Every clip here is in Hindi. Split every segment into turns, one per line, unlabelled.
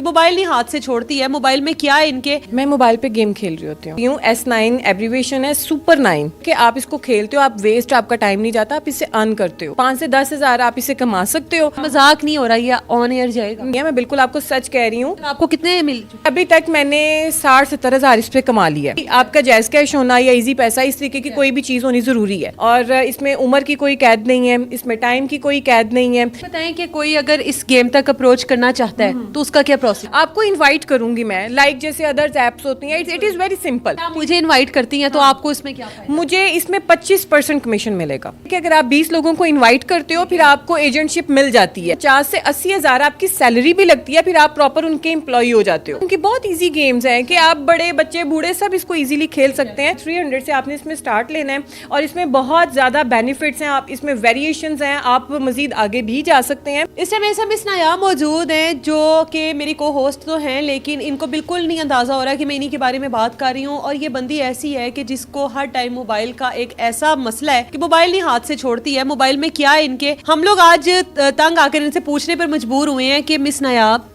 मोबाइल नहीं हाथ से छोड़ती है। मोबाइल में क्या है इनके?
मैं मोबाइल पे गेम खेल रही होती हूँ। S9 एब्रीविएशन है सुपर 9 कि आप इसको खेलते हो, आप वेस्ट, आपका टाइम नहीं जाता, आप इससे अर्न करते हो। 5 से 10 हजार आप इससे कमा सकते हो।
मजाक नहीं हो रहा, ये ऑन एयर जाएगा?
मैं बिल्कुल आपको सच कह रही हूँ।
आपको कितने मिल चुके?
अभी तक मैंने 60-70 हजार इस पे कमा लिया है। आपका जैज कैश होना या इजी पैसा, इस तरीके की कोई भी चीज होनी जरूरी है। और इसमें उम्र की कोई कैद नहीं है, इसमें टाइम की कोई कैद नहीं है।
बताएं कि कोई अगर इस गेम तक अप्रोच करना चाहता है तो उसका क्या प्रोसेस?
आपको इनवाइट करूंगी मैं, लाइक जैसे अदर्स एप्स होती हैं। It is very simple.
आप मुझे इनवाइट करती हैं तो आपको इसमें क्या फायदा?
मुझे इसमें 25% कमीशन मिलेगा कि अगर आप 20 लोगों को इनवाइट करते हो, फिर आपको एजेंटशिप मिल जाती है। 50 से 80 हजार आपकी सैलरी भी लगती है, फिर आप प्रॉपर उनके एम्प्लॉय हो जाते हो। उनकी बहुत इजी गेम्स हैं कि आप बड़े बच्चे बूढ़े सब इसको इजीली खेल सकते हैं। 300 से आपने इसमें स्टार्ट लेना है और इसमें बहुत ज्यादा बेनिफिट्स हैं। आप इसमें वेरिएशंस हैं, आप मजीद आगे भी जा सकते हैं।
इस टाइम ऐसा मिस नायाब मौजूद हैं जो कि मेरी को होस्ट तो हैं, लेकिन इनको बिल्कुल नहीं अंदाजा हो रहा है कि मैं इन्हीं के बारे में बात कर रही हूँ। और ये बंदी ऐसी है कि जिसको हर टाइम मोबाइल का एक ऐसा मसला है कि मोबाइल नहीं हाथ से छोड़ती है। मोबाइल में क्या है इनके, हम लोग आज तंग आकर इनसे पूछने पर मजबूर हुए हैं कि मिस नायाब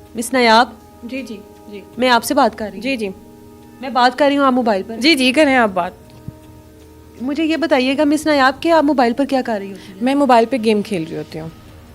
जी जी जी,
मैं आपसे बात कर रही हूँ।
जी जी,
मैं बात कर रही हूँ, आप मोबाइल पर?
जी जी, करें आप बात।
मुझे ये बताइएगा मिस नायाब कि आप मोबाइल पर क्या कर रही होती हैं?
मैं मोबाइल पे गेम खेल रही होती हूँ।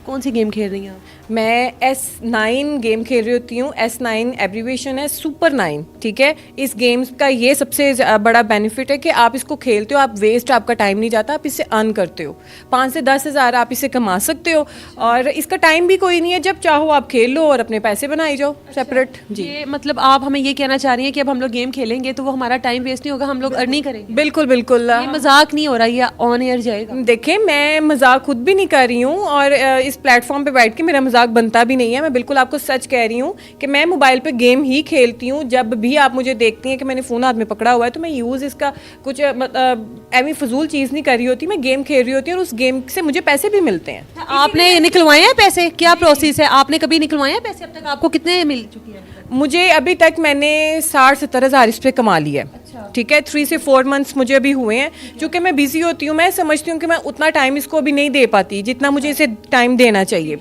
कौन सी गेम खेल रही हैं आप?
मैं S9 गेम खेल रही होती हूँ। S9 एब्रीविएशन है सुपर 9, ठीक है। इस गेम्स का ये सबसे बड़ा बेनिफिट है कि आप इसको खेलते हो, आप वेस्ट, आपका टाइम नहीं जाता, आप इससे अर्न करते हो। 5 से 10 हजार आप इससे कमा सकते हो और इसका टाइम भी कोई नहीं है। जब चाहो आप खेल लो और अपने पैसे बनाई जाओ सेपरेट। जी,
ये मतलब आप हमें ये कहना चाह रही हैं कि अब हम लोग गेम खेलेंगे तो वो हमारा टाइम वेस्ट नहीं होगा, हम लोग अर्निंग करेंगे?
बिल्कुल बिल्कुल।
ये मजाक नहीं हो रहा, ये ऑन एयर जाएगा?
देखिए, मैं मजाक खुद भी नहीं कर रही हूँ और इस प्लेटफॉर्म पे बैठ के मेरा मजाक बनता भी नहीं है। मैं बिल्कुल आपको सच कह रही हूँ कि मैं मोबाइल पे गेम ही खेलती हूँ। जब भी आप मुझे देखती हैं कि मैंने फ़ोन हाथ में पकड़ा हुआ है तो मैं यूज़ इसका कुछ एवी फजूल चीज़ नहीं कर रही होती। मैं गेम खेल रही होती हूँ और उस गेम से मुझे पैसे भी मिलते हैं।
आपने निकलवाए हैं पैसे? क्या प्रोसेस है? आपने कभी निकलवाए हैं पैसे? अब तक आपको कितने मिल चुके हैं?
मुझे अभी तक मैंने 60-70 हजार इस पे कमा लिया है, ठीक है। 3 से 4 मंथ्स मुझे अभी हुए हैं। चूँकि मैं बिजी होती हूँ, मैं समझती हूँ कि मैं उतना टाइम इसको अभी नहीं दे पाती जितना मुझे इसे टाइम देना चाहिए।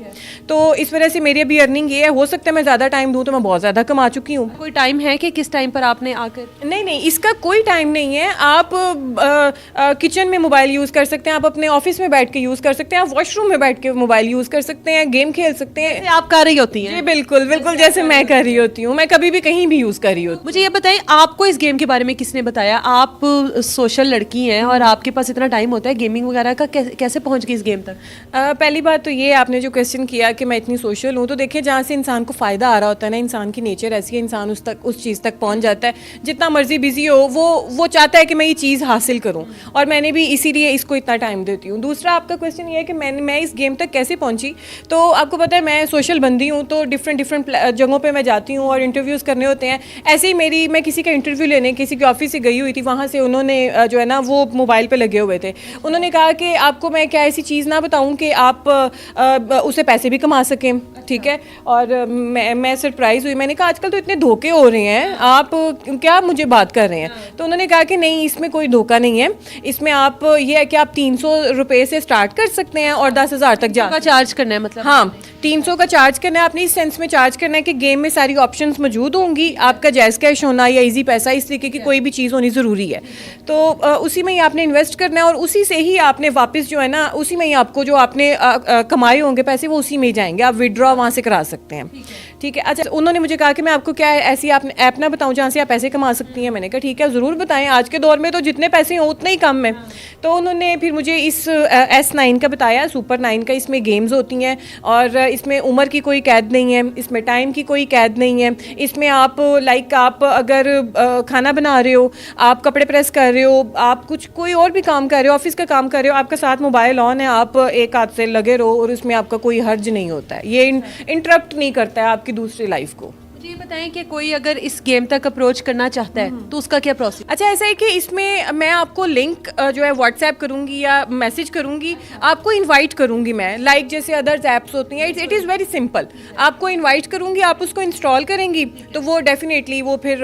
तो इस वजह से मेरी अभी अर्निंग ये है। हो सकता है मैं ज़्यादा टाइम दूँ तो मैं बहुत ज़्यादा कमा चुकी हूँ।
कोई टाइम है कि किस टाइम पर आपने आकर?
नहीं, इसका कोई टाइम नहीं है। आप किचन में मोबाइल यूज़ कर सकते हैं, आप अपने ऑफिस में बैठ के यूज़ कर सकते हैं, आप वॉशरूम में बैठ के मोबाइल यूज़ कर सकते हैं, गेम खेल सकते हैं।
आप कर रही होती हैं?
जी बिल्कुल बिल्कुल, जैसे मैं कर रही होती हूँ। मैं कभी भी कहीं भी यूज़ कर रही होती हूँ।
मुझे ये बताइए, आपको इस गेम के बारे में किसने बताया? आप सोशल लड़की हैं और आपके पास इतना टाइम होता है गेमिंग वगैरह का, कैसे पहुंच गई इस गेम तक?
पहली बात तो ये, आपने जो क्वेश्चन किया कि मैं इतनी सोशल हूँ, तो देखिए जहाँ से इंसान को फ़ायदा आ रहा होता है ना, इंसान की नेचर ऐसी है, इंसान उस चीज़ तक पहुँच जाता है। जितना मर्जी बिजी हो, वो चाहता है कि मैं ये चीज़ हासिल करूँ और मैंने भी इसीलिए इसको इतना टाइम देती हूँ। दूसरा आपका क्वेश्चन ये है कि मैं इस गेम तक कैसे पहुँची। तो आपको पता है मैं सोशल बंदी हूँ, तो डिफरेंट जगहों पर मैं जाती हूँ और इंटरव्यूज़ करने होते हैं। ऐसे ही मैं किसी का इंटरव्यू लेने किसी के ऑफिस से गई हुई थी, वहाँ से उन्होंने जो है ना वो मोबाइल पे लगे हुए थे। उन्होंने कहा कि आपको मैं क्या ऐसी चीज़ ना बताऊं कि आप उससे पैसे भी कमा सकें, ठीक है। और मैं सरप्राइज़ हुई। मैंने कहा आजकल तो इतने धोखे हो रहे हैं, आप क्या मुझे बात कर रहे हैं? तो उन्होंने कहा कि नहीं, इसमें कोई धोखा नहीं है। इसमें आप ये है कि आप 300 रुपये से स्टार्ट कर सकते हैं और 10 हज़ार तक जा
चार्ज करना है। मतलब
हाँ, 300 का चार्ज करना है। आपने इस सेंस में चार्ज करना है कि गेम में सारी ऑप्शंस मौजूद होंगी, आपका जैज कैश होना या इजी पैसा, इस तरीके की कोई भी चीज़ होनी ज़रूरी है। तो उसी में ही आपने इन्वेस्ट करना है और उसी से ही आपने वापस जो है ना, उसी में ही आपको जो आपने कमाए होंगे पैसे वो उसी में ही जाएंगे। आप विड्रॉ वहाँ से करा सकते हैं, ठीक है। अच्छा, उन्होंने मुझे कहा कि मैं आपको क्या ऐसी ऐप ना बताऊँ जहाँ से आप पैसे कमा सकती हैं। मैंने कहा ठीक है, ज़रूर बताएं। आज के दौर में तो जितने पैसे हों उतने ही कम है। तो उन्होंने फिर मुझे इस S9 का बताया, सुपर 9 का। इसमें गेम्स होती हैं और इसमें उम्र की कोई कैद नहीं है, इसमें टाइम की कोई कैद नहीं है। इसमें आप आप अगर खाना बना रहे हो, आप कपड़े प्रेस कर रहे हो, आप कोई और भी काम कर रहे हो, ऑफिस का काम कर रहे हो, आपका साथ मोबाइल ऑन है, आप एक हाथ से लगे रहो और इसमें आपका कोई हर्ज नहीं होता है। ये इंटरप्ट नहीं करता है आपकी दूसरी लाइफ को।
मुझे ये बताएं कि कोई अगर इस गेम तक अप्रोच करना चाहता है तो उसका क्या प्रोसेस?
अच्छा, ऐसा है कि इसमें मैं आपको लिंक जो है व्हाट्सएप करूंगी या मैसेज करूंगी, आपको इनवाइट करूंगी मैं, लाइक जैसे अदर्स एप्स होती हैं। It is very simple. आपको इनवाइट करूंगी, आप उसको इंस्टॉल करेंगी तो वो डेफिनेटली वो फिर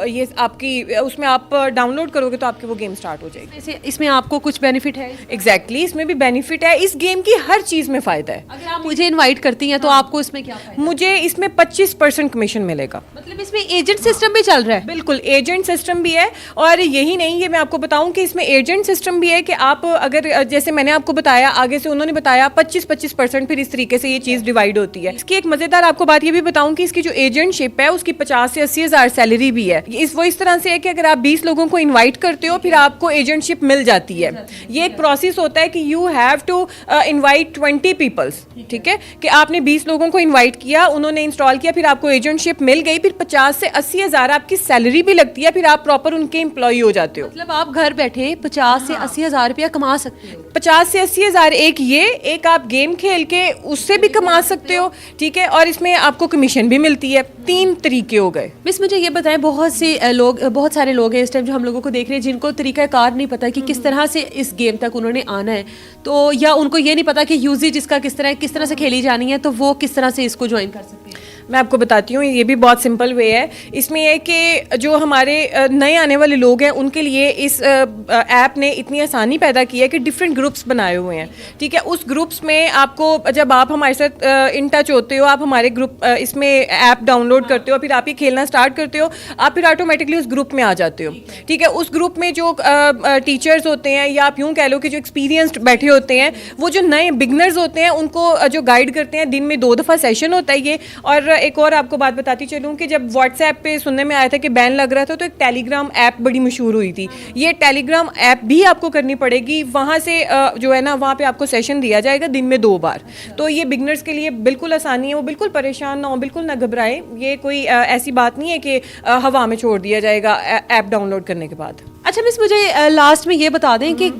ये आपकी उसमें आप डाउनलोड करोगे तो आपकी वो गेम स्टार्ट हो जाएगी।
इसमें आपको कुछ बेनिफिट है?
एग्जैक्टली, इसमें भी बेनिफिट है। इस गेम की हर चीज़ में फ़ायदा है।
अगर आप मुझे इन्वाइट करती हैं तो आपको इसमें क्या फायदा?
मुझे इसमें 25% कमीशन मिलेगा।
मतलब इसमें एजेंट सिस्टम भी चल रहा है?
बिल्कुल, एजेंट सिस्टम भी है। और यही नहीं, ये मैं आपको बताऊं कि इसमें एजेंट सिस्टम भी है कि आप अगर जैसे मैंने आपको बताया, आगे से उन्होंने बताया 25% फिर इस तरीके से ये चीज़ डिवाइड होती है। इसकी एक मज़ेदार आपको बात ये भी बताऊं कि इसकी जो एजेंटशिप है उसकी 50 से 80 हज़ार सैलरी भी है। वो इस तरह से है कि अगर आप 20 लोगों को इन्वाइट करते हो फिर आपको एजेंटशिप मिल जाती है। ये एक प्रोसेस होता है कि you have to invite 20 peoples, ठीक है, कि आपने 20 लोगों को इन्वाइट किया, उन्होंने इंस्टॉल किया, फिर आपको एजेंटशिप मिल गई, फिर 50 से 80 हज़ार आपकी सैलरी भी लगती है, फिर आप प्रॉपर उनके एम्प्लॉय हो जाते हो।
मतलब आप घर बैठे 50 से 80 हज़ार रुपया कमा सकते हो?
50 से 80 हज़ार एक आप गेम खेल के उससे भी कमा सकते हो, ठीक है, और इसमें आपको कमीशन भी मिलती है। 3 तरीके हो गए।
मिस मुझे ये बताएं, बहुत सारे लोग हैं इस टाइम जो हम लोगों को देख रहे हैं जिनको तरीका कार नहीं पता कि किस तरह से इस गेम तक उन्होंने आना है, तो या उनको ये नहीं पता कि यूजेज इसका किस तरह से खेली जानी है, तो वो किस तरह से इसको ज्वाइन कर सकते हैं?
मैं आपको बताती हूँ, ये भी बहुत सिंपल वे है। इसमें यह कि जो हमारे नए आने वाले लोग हैं उनके लिए इस ऐप ने इतनी आसानी पैदा की है कि डिफरेंट ग्रुप्स बनाए हुए हैं, ठीक है। उस ग्रुप्स में आपको, जब आप हमारे साथ इन टच होते हो, आप हमारे ग्रुप इसमें ऐप डाउनलोड करते हो, फिर आप ये खेलना स्टार्ट करते हो, आप फिर ऑटोमेटिकली उस ग्रुप में आ जाते हो, ठीक है। उस ग्रुप में जो टीचर्स होते हैं, या आप यूँ कह लो कि जो एक्सपीरियंस्ड बैठे होते हैं, वो जो नए बिगनर्स होते हैं उनको जो गाइड करते हैं। दिन में 2 दफ़ा सेशन होता है ये। और एक और आपको बात बताती चलूँ कि जब व्हाट्सएप पे सुनने में आया था कि बैन लग रहा था, तो एक टेलीग्राम ऐप बड़ी मशहूर हुई थी। ये टेलीग्राम ऐप भी आपको करनी पड़ेगी, वहाँ से जो है ना, वहाँ पे आपको सेशन दिया जाएगा दिन में 2 बार। तो ये बिगनर्स के लिए बिल्कुल आसानी है, वो बिल्कुल परेशान ना हो, बिल्कुल ना घबराए। ये कोई ऐसी बात नहीं है कि हवा में छोड़ दिया जाएगा ऐप डाउनलोड करने के बाद।
अच्छा मिस, मुझे लास्ट में ये बता दें कि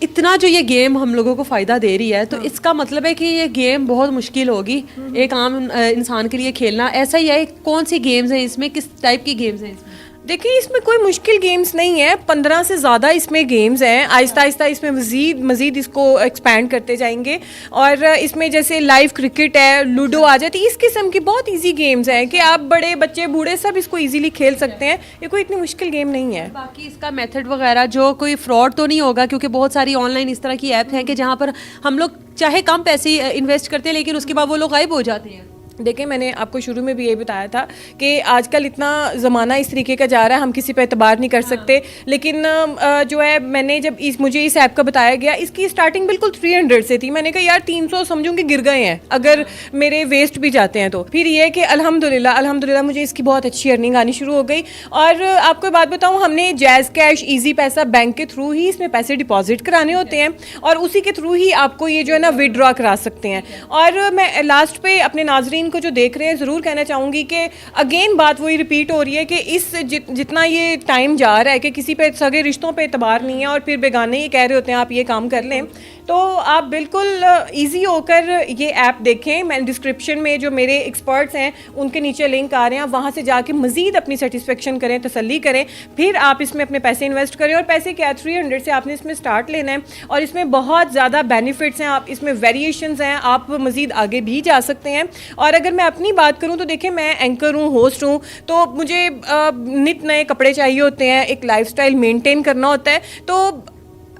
इतना जो ये गेम हम लोगों को फ़ायदा दे रही है, तो इसका मतलब है कि ये गेम बहुत मुश्किल होगी एक आम इंसान के लिए खेलना, ऐसा ही है? कौन सी गेम्स हैं इसमें, किस टाइप की गेम्स हैं इसमें?
देखिए, इसमें कोई मुश्किल गेम्स नहीं है। 15 से ज़्यादा इसमें गेम्स हैं। आहिस्ता आहिस्ता इसमें मज़ीद इसको एक्सपैंड करते जाएंगे। और इसमें जैसे लाइव क्रिकेट है, लूडो आ जाती है, इस किस्म की बहुत इजी गेम्स हैं कि आप बड़े बच्चे बूढ़े सब इसको इजीली खेल सकते हैं। ये कोई इतनी मुश्किल गेम नहीं है।
बाकी इसका मेथड वगैरह जो कोई फ्रॉड तो नहीं होगा? क्योंकि बहुत सारी ऑनलाइन इस तरह की ऐप हैं कि जहाँ पर हम लोग चाहे कम पैसे इन्वेस्ट करते हैं लेकिन उसके बाद वो लोग गायब हो जाते हैं।
देखिए, मैंने आपको शुरू में भी ये बताया था कि आजकल इतना ज़माना इस तरीके का जा रहा है, हम किसी पे एतबार नहीं कर सकते। लेकिन जो है, मैंने जब मुझे इस ऐप का बताया गया, इसकी स्टार्टिंग बिल्कुल 300 से थी। मैंने कहा यार 300 समझूं कि गिर गए हैं अगर मेरे वेस्ट भी जाते हैं तो। फिर ये कि अल्हम्दुलिल्लाह मुझे इसकी बहुत अच्छी अर्निंग आनी शुरू हो गई। और आपको बात बताऊँ, हमने जैज़ कैश, ईजी पैसा बैंक के थ्रू ही इसमें पैसे डिपॉजिट कराने होते हैं और उसी के थ्रू ही आपको ये जो है ना विड्रॉ करा सकते हैं। और मैं लास्ट पे अपने नाज़रीन को जो देख रहे हैं ज़रूर कहना चाहूँगी कि अगेन बात वही रिपीट हो रही है कि इस जितना ये टाइम जा रहा है कि किसी पे सगे रिश्तों पे एतबार नहीं है और फिर बेगाने ही कह रहे होते हैं आप ये काम कर लें, तो आप बिल्कुल इजी होकर ये ऐप देखें। मैं डिस्क्रिप्शन में जो मेरे एक्सपर्ट्स हैं उनके नीचे लिंक आ रहे हैं, वहाँ से जाके मज़ीद अपनी सेटिस्फेक्शन करें, तसल्ली करें, फिर आप इसमें अपने पैसे इन्वेस्ट करें। और पैसे क्या, 300 से आपने इसमें स्टार्ट लेना है और इसमें बहुत ज़्यादा बेनिफिट्स हैं, आप इसमें वेरिएशंस हैं, आप मज़ीद आगे भी जा सकते हैं। और अगर मैं अपनी बात करूं तो देखिए, मैं एंकर हूं, होस्ट हूं, तो मुझे नित नए कपड़े चाहिए होते हैं, एक लाइफस्टाइल मेंटेन करना होता है, तो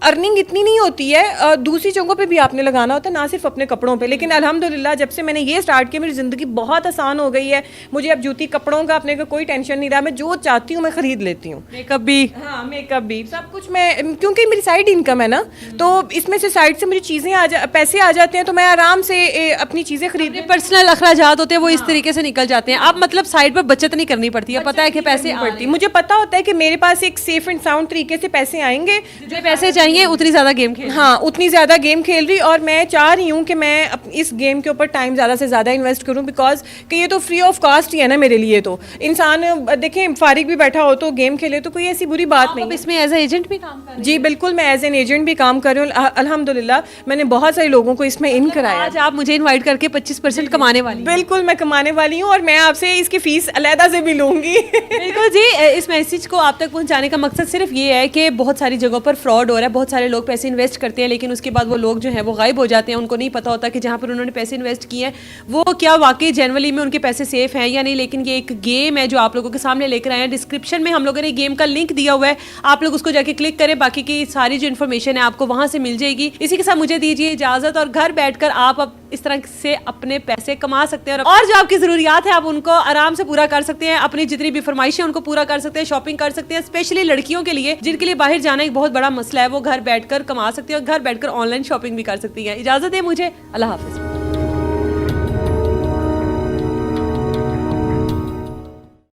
अर्निंग इतनी नहीं होती है, दूसरी जगहों पे भी आपने लगाना होता है, ना सिर्फ अपने कपड़ों पे। लेकिन अल्हम्दुलिल्लाह जब से मैंने ये स्टार्ट किया, मेरी ज़िंदगी बहुत आसान हो गई है। मुझे अब जूती कपड़ों का अपने का कोई टेंशन नहीं रहा, मैं जो चाहती हूँ मैं ख़रीद लेती हूँ।
मेकअप भी?
हाँ, मेकअप भी, सब कुछ मैं, क्योंकि मेरी साइड इनकम है ना, तो इसमें से साइड से मुझे चीज़ें पैसे आ जाते हैं, तो मैं आराम से अपनी चीज़ें खरीद।
पर्सनल अखराजात होते हैं वो इस तरीके से निकल जाते हैं। आप मतलब साइड पर बचत नहीं करनी पड़ती है, पता है कि पैसे
पड़ती, मुझे पता होता है कि मेरे पास एक सेफ एंड साउंड तरीके से पैसे आएंगे,
जो पैसे चाहिए उतनी ज़्यादा गेम खेल।
हाँ, उतनी ज़्यादा गेम खेल रही। और मैं चाह रही हूँ कि मैं इस गेम के ऊपर टाइम ज़्यादा से ज़्यादा इन्वेस्ट करूँ, बिकॉज कि ये तो फ्री ऑफ कॉस्ट ही है ना मेरे लिए। तो इंसान देखें फारिग भी बैठा हो तो गेम खेले, तो कोई ऐसी बुरी बात नहीं।
इसमें एज ए एजेंट भी काम कर रही हैं?
जी बिल्कुल, मैं एज एन एजेंट भी काम कर रही हूँ। अल्हम्दुलिल्लाह मैंने बहुत सारे लोगों को इसमें इन कराया।
आज आप मुझे इन्वाइट करके 25% कमाने वाली?
बिल्कुल, मैं कमाने वाली हूँ और मैं आपसे इसकी फीस अलहदा से भी लूँगी।
बिल्कुल जी, इस मैसेज को आप तक पहुँचाने का मकसद सिर्फ ये है कि बहुत सारी जगहों पर फ्रॉड हो रहा है, बहुत सारे लोग पैसे इन्वेस्ट करते हैं लेकिन उसके बाद वो लोग जो हैं वो गायब हो जाते हैं। उनको नहीं पता होता कि जहाँ पर उन्होंने पैसे इन्वेस्ट किए हैं वो क्या वाकई जनरली में उनके पैसे सेफ हैं या नहीं। लेकिन ये एक गेम है जो आप लोगों के सामने लेकर आए हैं। डिस्क्रिप्शन में हम लोगों ने गेम का लिंक दिया हुआ है, आप लोग उसको जाके क्लिक करें, बाकी की सारी जो इन्फॉर्मेशन है आपको वहाँ से मिल जाएगी। इसी के साथ मुझे दीजिए इजाज़त और घर बैठकर आप इस तरह से अपने पैसे कमा सकते हैं और जो आपकी जरूरियात है आप उनको आराम से पूरा कर सकते हैं, अपनी जितनी भी फरमाइशें उनको पूरा कर सकते हैं, शॉपिंग कर सकते हैं। स्पेशली लड़कियों के लिए जिनके लिए बाहर जाना एक बहुत बड़ा मसला है, वो घर बैठकर कमा सकती है और घर बैठकर ऑनलाइन शॉपिंग भी कर सकती है। इजाजत है मुझे, अल्लाह हाफिज।